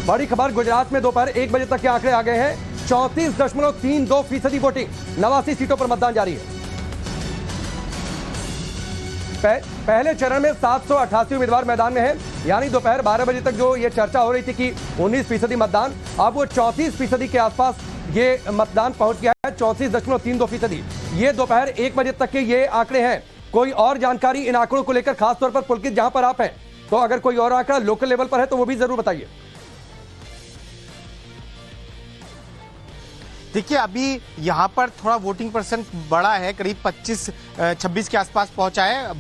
बड़ी खबर, गुजरात में दोपहर 1 बजे तक के आंकड़े आ गए हैं। 34.32% वोटिंग, 89 सीटों पर मतदान जारी है। पहले चरण में 788 उम्मीदवार मैदान में हैं, यानी दोपहर 12 बजे तक जो ये चर्चा हो रही थी कि 19% मतदान, अब वो 34% के आसपास ये मतदान पहुंच गया है। 34.32%। ये दोपहर 1 बजे तक के ये आंकड़े हैं। कोई और जानकारी इन आंकड़ों को लेकर, खासतौर पर पुलकित जहां पर आप हैं, तो अगर कोई और आंकड़ा लोकल लेवल पर है तो वो भी जरूर बताइए। देखिए, अभी यहाँ पर थोड़ा वोटिंग परसेंट बढ़ा है, करीब 25-26 के आसपास पहुंचा है।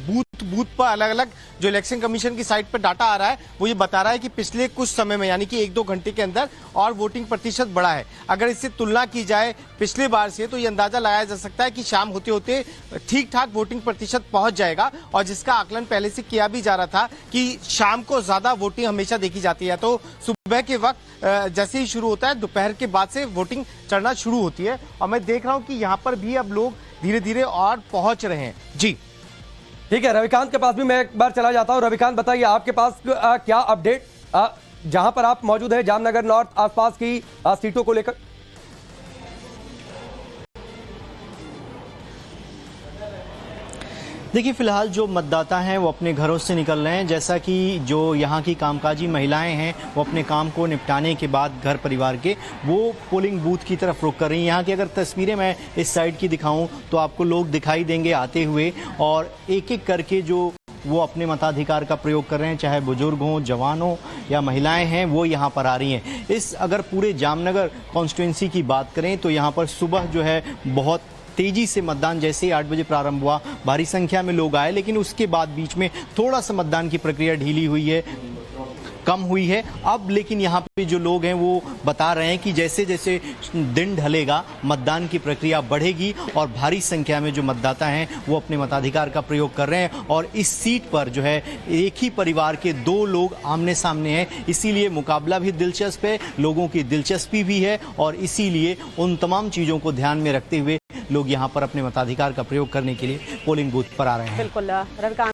बूथ पर अलग अलग जो इलेक्शन कमीशन की साइट पर डाटा आ रहा है वो ये बता रहा है कि पिछले कुछ समय में, यानी कि 1-2 घंटे के अंदर और वोटिंग प्रतिशत बढ़ा है। अगर इससे तुलना की जाए पिछले बार से तो ये अंदाजा लगाया जा सकता है कि शाम होते होते ठीक ठाक वोटिंग प्रतिशत पहुंच जाएगा, और जिसका आकलन पहले से किया भी जा रहा था कि शाम को ज्यादा वोटिंग हमेशा देखी जाती है। तो सुबह के वक्त जैसे ही शुरू होता है, दोपहर के बाद से वोटिंग चढ़ना शुरू होती है, और मैं देख रहा हूं कि यहाँ पर भी अब लोग धीरे धीरे और पहुंच रहे हैं। जी ठीक है, रविकांत के पास भी मैं एक बार चला जाता हूं। रविकांत, बताइए आपके पास क्या अपडेट जहां पर आप मौजूद हैं, जामनगर नॉर्थ आसपास की सीटों को लेकर? देखिए, फिलहाल जो मतदाता हैं वो अपने घरों से निकल रहे हैं। जैसा कि जो यहाँ की कामकाजी महिलाएं हैं वो अपने काम को निपटाने के बाद घर परिवार के वो पोलिंग बूथ की तरफ रुख कर रही हैं। यहाँ की अगर तस्वीरें मैं इस साइड की दिखाऊं तो आपको लोग दिखाई देंगे आते हुए, और एक एक करके जो वो अपने मताधिकार का प्रयोग कर रहे हैं, चाहे बुजुर्ग हों, जवान हों या महिलाएं हैं, वो यहाँ पर आ रही हैं। इस अगर पूरे जामनगर कॉन्स्टिट्यूंसी की बात करें तो यहाँ पर सुबह जो है बहुत तेजी से मतदान, जैसे ही 8 बजे प्रारंभ हुआ भारी संख्या में लोग आए, लेकिन उसके बाद बीच में थोड़ा सा मतदान की प्रक्रिया ढीली हुई है, कम हुई है। अब लेकिन यहाँ पे जो लोग हैं वो बता रहे हैं कि जैसे जैसे दिन ढलेगा मतदान की प्रक्रिया बढ़ेगी, और भारी संख्या में जो मतदाता हैं वो अपने मताधिकार का प्रयोग कर रहे हैं। और इस सीट पर जो है एक ही परिवार के 2 लोग आमने सामने हैं, इसीलिए मुकाबला भी दिलचस्प है, लोगों की दिलचस्पी भी है, और इसीलिए उन तमाम चीज़ों को ध्यान में रखते हुए लोग यहाँ पर अपने मताधिकार का प्रयोग करने के लिए पोलिंग बूथ पर आ रहे हैं। बिल्कुल रविकांत।